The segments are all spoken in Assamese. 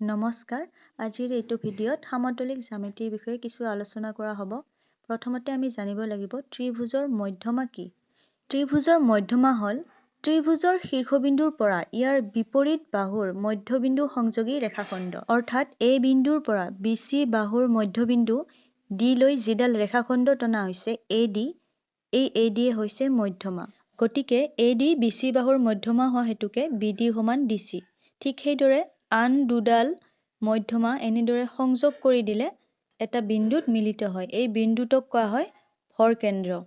নমস্কাৰ, আজিৰ এইটো ভিডিঅ'ত সমতলিক জ্যামিতিৰ বিষয়ে কিছু আলোচনা কৰা হ'ব। প্ৰথমতে আমি জানিব লাগিব ত্ৰিভুজৰ মধ্যমা কি? ত্ৰিভুজৰ মধ্যমা হ'ল ত্ৰিভুজৰ শীৰ্ষবিন্দুৰ পৰা ইয়াৰ বিপৰীত বাহুৰ মধ্যবিন্দু সংযোগী ৰেখাখণ্ড। অৰ্থাৎ এই বিন্দুৰ পৰা BC বাহুৰ মধ্যবিন্দু D লৈ যিডাল ৰেখাখণ্ড টনা হৈছে AD, এই AD হৈছে মধ্যমা। গতিকে AD BC বাহুৰ মধ্যমা হোৱা হেতুকে BD সমান DC। ঠিক সেইদৰে আন দুডাল মধ্যমা এনেদৰে সংযোগ কৰি দিলে এটা বিন্দুত মিলিত হয়। এই বিন্দুটোক কোৱা হয় ভৰকেন্দ্ৰ।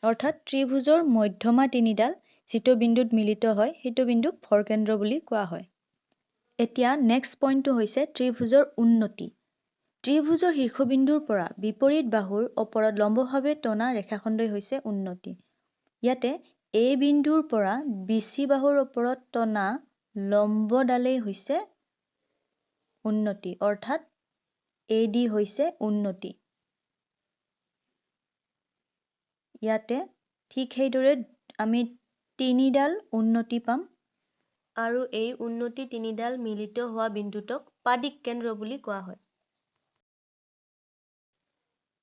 অৰ্থাৎ ত্ৰিভুজৰ মধ্যমা তিনিডাল যিটো বিন্দুত মিলিত হয় সেইটো বিন্দুক ভৰকেন্দ্ৰ বুলি কোৱা হয়। এতিয়া নেক্সট পইণ্টটো হৈছে ত্ৰিভুজৰ উন্নতি। ত্ৰিভুজৰ শীৰ্ষবিন্দুৰ পৰা বিপৰীত বাহুৰ ওপৰত লম্বভাৱে টনা ৰেখাখণ্ডই হৈছে উন্নতি। ইয়াতে এই বিন্দুৰ পৰা BC বাহুৰ ওপৰত টনা লম্বডালেই হৈছে উন্নতি, অৰ্থাৎ AD হৈছে উন্নতি। ইয়াতে ঠিক সেইদৰে আমি তিনিডাল উন্নতি পাম আৰু এই উন্নতি তিনিডাল মিলিত হোৱা বিন্দুটোক পাদিক কেন্দ্ৰ বুলি কোৱা হয়।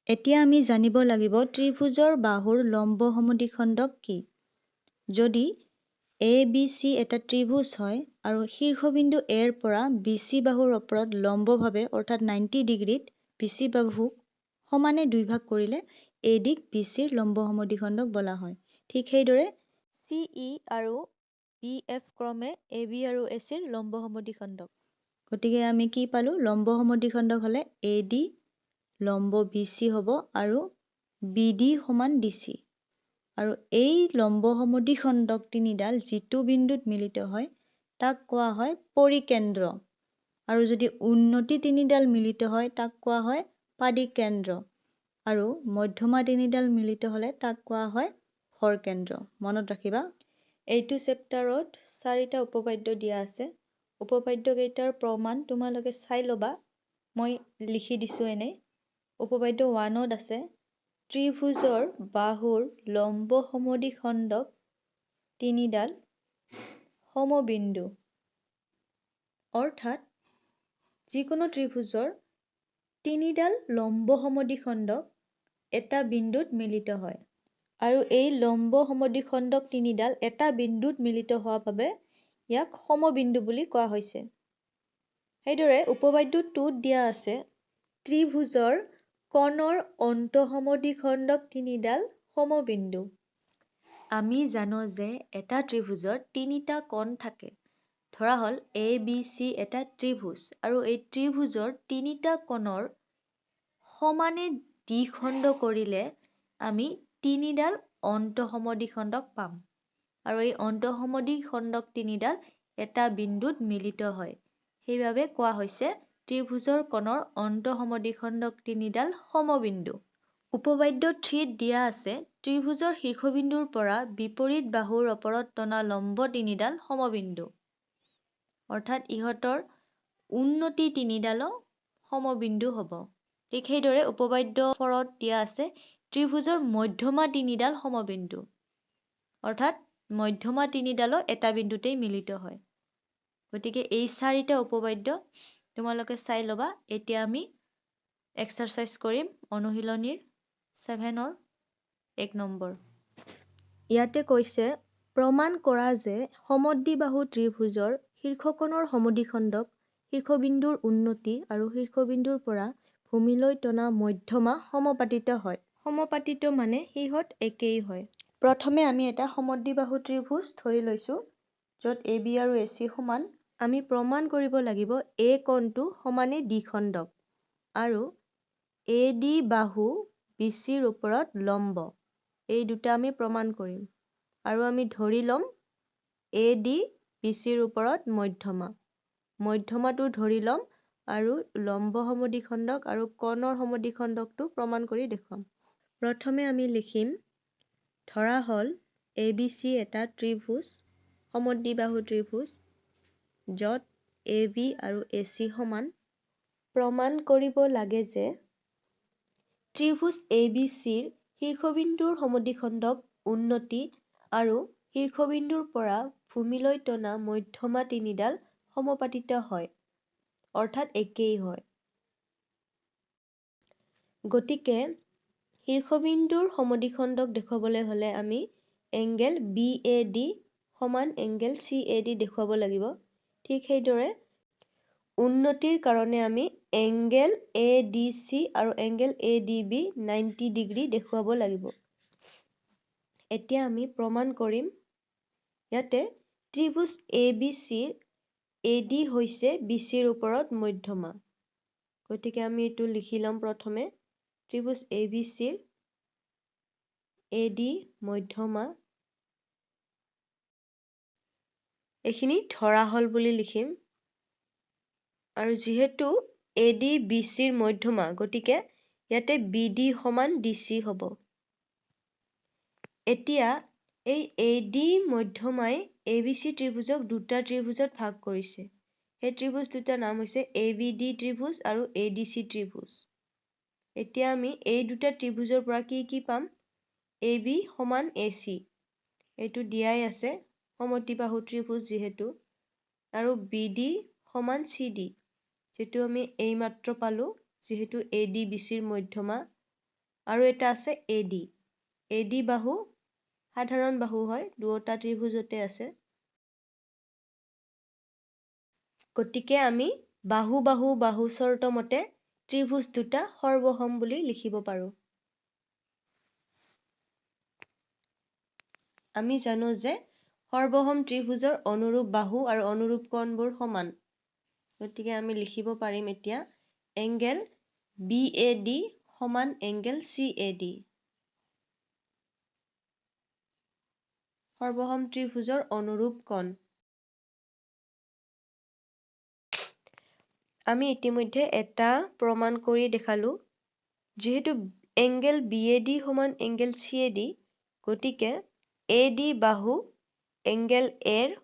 এতিয়া আমি জানিব লাগিব ত্ৰিভুজৰ বাহুৰ লম্ব সমদ্বিখণ্ডক কি? যদি ABC এটা ত্ৰিভুজ হয় আৰু শীৰ্ষবিন্দু A ৰ পৰা BC বাহুৰ ওপৰত লম্বভাৱে অৰ্থাৎ 90 ডিগ্ৰীত BC বাহুক সমানে দুই ভাগ কৰিলে AD ক BC ৰ লম্ব সমদ্বিখণ্ডক বোলা হয়। ঠিক সেইদৰে CE আৰু BF ক্ৰমে AB আৰু AC ৰ লম্ব সমদ্বিখণ্ডক। গতিকে আমি কি পালো? লম্ব সমদ্বিখণ্ডক হ'লে AD লম্ব BC হ'ব আৰু BD সমান DC। আৰু এই লম্ব সমদ্বিখণ্ডক তিনিডাল যিটো বিন্দুত মিলিত হয় তাক কোৱা হয় পৰিকেন্দ্ৰ। আৰু যদি উন্নতি তিনিডাল মিলিত হয় তাক কোৱা হয় পাদিক কেন্দ্ৰ। আৰু মধ্যমা তিনিডাল মিলিত হ'লে তাক কোৱা হয় ভৰকেন্দ্ৰ। মনত ৰাখিবা। এইটো চেপ্টাৰত 4টা উপপাদ্য দিয়া আছে। উপপাদ্য কেইটাৰ প্ৰমাণ তোমালোকে চাই ল'বা। মই লিখি দিছো এনে। উপপাদ্য 1ত আছে ত্ৰিভুজৰ বাহুৰ লম্ব সমদ্বিখণ্ডক তিনিডাল সমবিন্দু। অৰ্থাৎ যিকোনো ত্ৰিভুজৰ তিনিডাল লম্ব সমদ্বিখণ্ডক এটা বিন্দুত মিলিত হয়। আৰু এই লম্ব সমদ্বিখণ্ডক তিনিডাল এটা বিন্দুত মিলিত হোৱা বাবে ইয়াক সমবিন্দু বুলি কোৱা হৈছে। সেইদৰে উপপাদ্য 2ত দিয়া আছে ত্ৰিভুজৰ কণৰ অন্তঃসমদ্বিখণ্ডক তিনিডাল সমবিন্দু। আমি জানো যে এটা ত্ৰিভুজত তিনিটা কোণ থাকে। ধৰা হ'ল ABC এটা ত্ৰিভুজ আৰু এই ত্ৰিভুজৰ তিনিটা কোণৰ সমানে দ্বিখণ্ড কৰিলে আমি তিনিডাল অন্তঃসমদ্বিখণ্ডক পাম। আৰু এই অন্তঃসমদ্বিখণ্ডক তিনিডাল এটা বিন্দুত মিলিত হয়। সেইবাবে কোৱা হৈছে ত্ৰিভুজৰ কোণৰ অন্তঃসমদ্বিখণ্ডক তিনিডাল সমবিন্দু। উপপাদ্য 3ত দিয়া আছে ত্ৰিভুজৰ শীৰ্ষবিন্দুৰ পৰা বিপৰীত বাহুৰ ওপৰত টনা লম্ব তিনিডাল সমবিন্দু। অৰ্থাৎ ইহঁতৰ উন্নতি তিনিডালো সমবিন্দু হ'ব। ঠিক সেইদৰে উপপাদ্য 4ত দিয়া আছে ত্ৰিভুজৰ মধ্যমা তিনিডাল সমবিন্দু। অৰ্থাৎ মধ্যমা তিনিডালো এটা বিন্দুতেই মিলিত হয়। গতিকে এই 4টা উপপাদ্য তোমালোকে চাই ল'বা। এতিয়া আমি এক্সাৰচাইজ কৰিম অনুশীলনীৰ 7ৰ 1 নম্বৰ। ইয়াতে কৈছে প্ৰমাণ কৰা যে সমদ্বিবাহু ত্ৰিভুজৰ শীৰ্ষকোণৰ সমদ্বিখণ্ডক শীৰ্ষবিন্দুৰ উন্নতি আৰু শীৰ্ষবিন্দুৰ পৰা ভূমিলৈ টনা মধ্যমা সমাপতিত হয়। সমাপতিত মানে সিহঁত একেই হয়। প্ৰথমে আমি এটা সমদ্বিবাহু ত্ৰিভুজ ধৰি লৈছো য'ত AB আৰু AC সমান। আমি প্ৰমাণ কৰিব লাগিব A কোণটো সমানে দ্বিখণ্ডক আৰু AD বাহু BC ৰ ওপৰত লম্ব। এই দুটা আমি প্ৰমাণ কৰিম। আৰু আমি ধৰি ল'ম AD BC ৰ ওপৰত মধ্যমা। মধ্যমাটো ধৰি ল'ম আৰু লম্ব সমদ্বিখণ্ডক আৰু কোণৰ সমদ্বিখণ্ডকটো প্ৰমাণ কৰি দেখুৱাম। প্ৰথমে আমি লিখিম ধৰা হ'ল ABC এটা ত্ৰিভুজ সমদ্বিবাহু ত্ৰিভুজ য'ত AB আৰু AC সমান। প্ৰমাণ কৰিব লাগে যে ত্ৰিভুজ ABC ৰ শীৰ্ষবিন্দুৰ সমদ্বিখণ্ডক উন্নতি আৰু শীৰ্ষবিন্দুৰ পৰা ভূমিলৈ টনা মধ্যমা তিনিডাল সমাপতিত হয়। অৰ্থাৎ একেই হয়। গতিকে শীৰ্ষবিন্দুৰ সমদ্বিখণ্ডক দেখুৱাবলৈ হ'লে আমি এংগেল BAD সমান এংগেল CAD দেখুৱাব লাগিব। ঠিক সেইদৰে উন্নতিৰ কাৰণে আমি এংগেল ADC আৰু এংগেল ADB 90 ডিগ্ৰী দেখুৱাব লাগিব। এতিয়া আমি প্ৰমাণ কৰিম ইয়াতে ত্ৰিভুজ ABCৰ AD হৈছে BCৰ ওপৰত মধ্যমা। গতিকে আমি এইটো লিখি ল'ম প্ৰথমে। ত্ৰিভুজ ABCৰ AD মধ্যমা। এইখিনি ধৰা হ'ল বুলি লিখিম। আৰু যিহেতু AD BCৰ মধ্যমা, গতিকে ইয়াতে BD সমান DC হ'ব। এতিয়া এই AD মধ্যমাই ABC ত্ৰিভুজক দুটা ত্ৰিভুজত ভাগ কৰিছে। সেই ত্ৰিভুজ দুটাৰ নাম হৈছে ABD ত্ৰিভুজ আৰু ADC ত্ৰিভুজ। এতিয়া আমি এই দুটা ত্ৰিভুজৰ পৰা কি পাম? AB সমান AC। এইটো দিয়াই আছে সমদ্বিবাহু ত্ৰিভুজ যিহেতু। আৰু BD সমান CD, যিটো আমি এইমাত্ৰ পালো যিহেতু AD BCৰ মধ্যমা। আৰু এটা আছে AD। AD বাহু সাধাৰণ বাহু হয়, দুয়োটা ত্ৰিভুজতে আছে। গতিকে আমি বাহু চৰ্ত মতে ত্ৰিভুজ দুটা সৰ্বসম বুলি লিখিব পাৰো। আমি জানো যে সৰ্বসম ত্ৰিভুজৰ অনুৰূপ বাহু আৰু অনুৰূপ কোণবোৰ সমান। গতিকে আমি লিখিব পাৰিম এতিয়া এংগেল BAD সমান এংগেল CAD। সৰ্বসম ত্ৰিভুজৰ অনুৰূপ কোণ। আমি ইতিমধ্যে এটা প্ৰমাণ কৰি দেখালো। যিহেতু এংগেল BAD সমান এংগেল CAD, গতিকে AD বাহু এংগেল Aৰ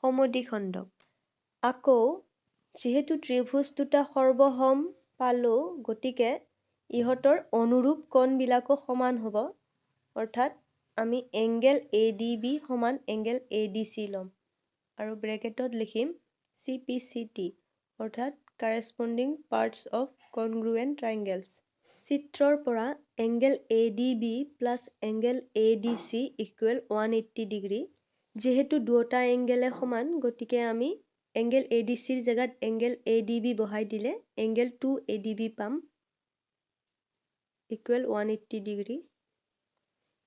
সমদ্বিখণ্ডক। আকৌ যিহেতু ত্ৰিভুজ দুটা সৰ্বসম পালো, গতিকে ইহঁতৰ অনুৰূপ কোণবিলাকো সমান হ'ব। অৰ্থাৎ আমি এংগেল ADB সমান এংগেল ADC ল'ম। আৰু ব্ৰেকেটত লিখিম CPCT, অৰ্থাৎ Corresponding Parts of Congruent Triangles। চিত্ৰৰ পৰা angle ADB plus angle ADC equal 180 degree. যিহেতু দুয়োটা এংগেলে সমান, গতিকে আমি এংগেল ADCৰ জেগাত এংগেল ADB বহাই দিলে এংগেল 2ADB পাম ইকুৱেল 180 ডিগ্ৰী।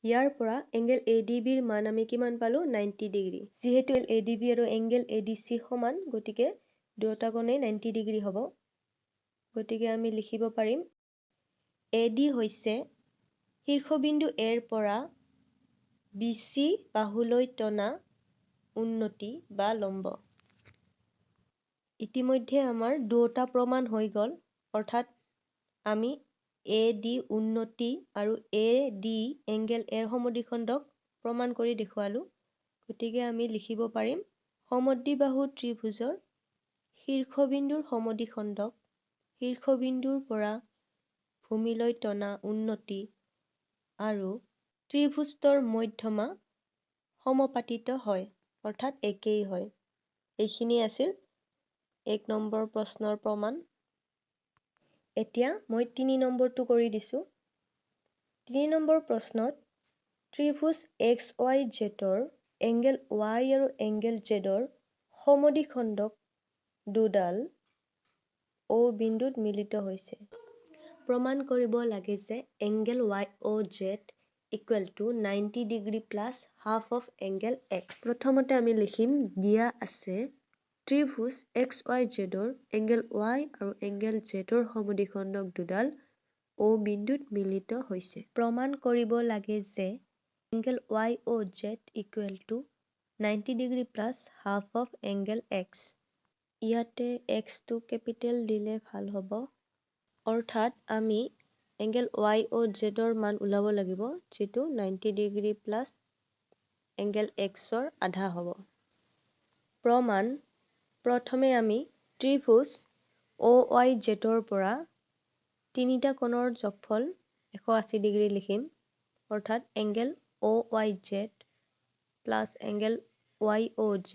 ইয়াৰ পৰা এংগেল ADBৰ মান আমি কিমান পালো? 90 ডিগ্ৰী। যিহেতু ADB আৰু এংগেল ADC সমান, গতিকে দুয়োটা কোণেই 90 ডিগ্ৰী হ'ব। গতিকে আমি লিখিব পাৰিম AD হৈছে শীৰ্ষবিন্দু Aৰ পৰা BC বাহুলৈ টনা উন্নতি বা লম্ব। ইতিমধ্যে আমাৰ দুয়োটা প্ৰমাণ হৈ গ'ল। অৰ্থাৎ আমি AD উন্নতি আৰু AD এংগেল Aৰ সমদ্বিখণ্ডক প্ৰমাণ কৰি দেখুৱালো। গতিকে আমি লিখিব পাৰিম সমদ্বিবাহু ত্ৰিভুজৰ শীৰ্ষবিন্দুৰ সমদ্বিখণ্ডক শীৰ্ষবিন্দুৰ পৰা ভূমিলৈ টনা উন্নতি আৰু ত্ৰিভুজটোৰ মধ্যমা সমাপতিত হয়, অৰ্থাৎ একেই হয়। এইখিনি আছিল 1 নম্বৰ প্ৰশ্নৰ প্ৰমাণ। এতিয়া মই 3 নম্বৰটো কৰি দিছো। 3 নম্বৰ প্ৰশ্নত ত্ৰিভুজ XYZৰ এংগেল Y আৰু এংগেল Zৰ সমদ্বিখণ্ডক দুডাল O বিন্দুত মিলিত হৈছে। প্ৰমাণ কৰিব লাগে যে angle YOZ equal to 90 degree plus half of angle X। প্ৰথমতে আমি লিখিম দিয়া আছে ত্ৰিভুজ XYZৰ এংগেল Y আৰু এংগেল Zৰ সমদ্বিখণ্ডক দুডাল O বিন্দুত মিলিত হৈছে। প্ৰমাণ কৰিব লাগে যে angle YOZ equal to 90 degree plus half of angle X। ইয়াতে X টো কেপিটেল দিলে ভাল হ'ব। অৰ্থাৎ আমি এংগেল YOZৰ মান ওলাব লাগিব, যিটো 90 ডিগ্ৰী প্লাছ এংগেল Xৰ আধা হ'ব। প্ৰমাণ প্ৰথমে আমি ত্ৰিভুজ OYZৰ পৰা তিনিটা কোণৰ যোগফল 180 ডিগ্ৰী লিখিম। অৰ্থাৎ angle OYZ plus angle YOZ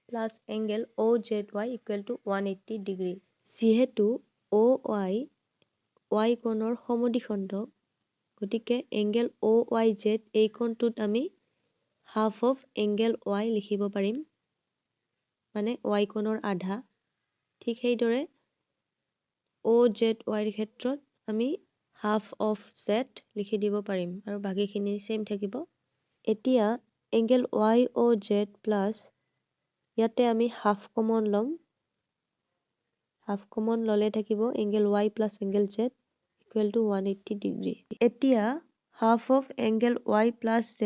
plus angle OZY equal to 180 degree. যিহেতু OY Y কোণৰ সমদ্বিখণ্ডক, গতিকে এংগেল OYZ এই কোণটোত আমি হাফ অফ এংগেল Y লিখিব পাৰিম, মানে Y কোণৰ আধা। ঠিক সেইদৰে OZY ৰ ক্ষেত্ৰত আমি হাফ অফ Z লিখি দিব পাৰিম আৰু বাকীখিনি চেম থাকিব। এতিয়া এংগেল YOZ প্লাছ ইয়াতে আমি হাফ কমন ল'ম। হাফ কমন ল'লে থাকিব angle Y plus angle Z equal to 180 degree. এতিয়া half of angle Y plus Z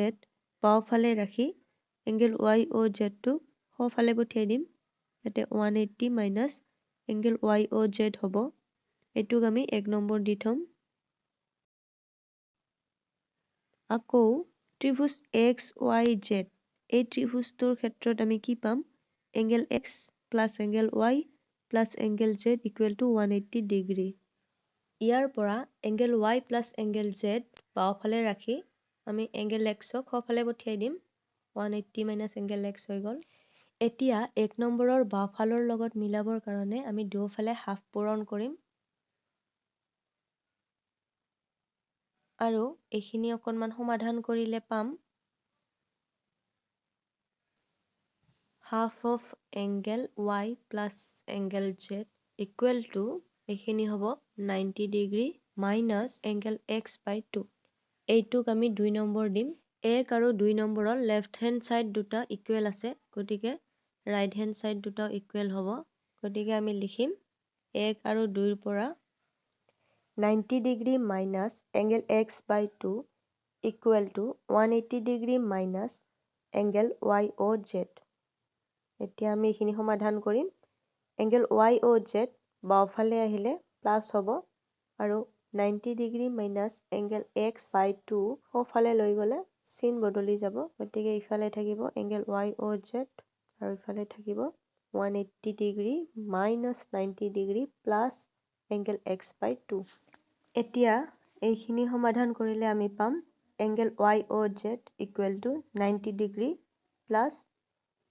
বাওঁফালে ৰাখি এংগেল YOZ টো সোঁফালে পঠিয়াই দিম। ইয়াতে 180 মাইনাছ এংগেল YOZ হ'ব। এইটোক আমি 1 নম্বৰ দি থ'ম। আকৌ ত্ৰিভুজ XYZ এই ত্ৰিভুজটোৰ ক্ষেত্ৰত আমি কি পাম? Angle X plus angle Y plus angle Z equal to 180 degree. ইয়াৰ পৰা angle Y plus angle Z বাওঁফালে ৰাখি আমি এংগেল Xক সোঁফালে পঠিয়াই দিম। 180 মাইনাছ এংগেল X হৈ গ'ল। এতিয়া 1 নম্বৰৰ বাওঁফালৰ লগত মিলাবৰ কাৰণে আমি দুয়োফালে হাফ পূৰণ কৰিম আৰু এইখিনি অকণমান সমাধান কৰিলে পাম half of angle Y plus angle Z equal two এইখিনি হ'ব 90 ডিগ্ৰী মাইনাছ এংগেল X/2। এইটোক আমি 2 নম্বৰ দিম। 1 আৰু 2 নম্বৰৰ লেফ্ট হেণ্ড ছাইড দুটা ইকুৱেল আছে, গতিকে ৰাইট হেণ্ড ছাইড দুটাও ইকুৱেল হ'ব। গতিকে আমি লিখিম 1 আৰু 2ৰ পৰা 90 degree minus angle X/2 equal to 180 degree minus angle YOZ। এতিয়া আমি এইখিনি সমাধান কৰিম। এংগেল YOZ বাওঁফালে আহিলে প্লাছ হ'ব আৰু 90 ডিগ্ৰী মাইনাছ এংগেল X/2 সোঁফালে লৈ গ'লে চিন বদলি যাব। গতিকে ইফালে থাকিব এংগেল YOZ আৰু ইফালে থাকিব 180 degree minus 90 degree plus angle X/2। এতিয়া এইখিনি সমাধান কৰিলে আমি পাম angle YOZ equal to 90 degree plus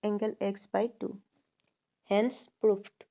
angle X/2। Hence প্ৰুভড।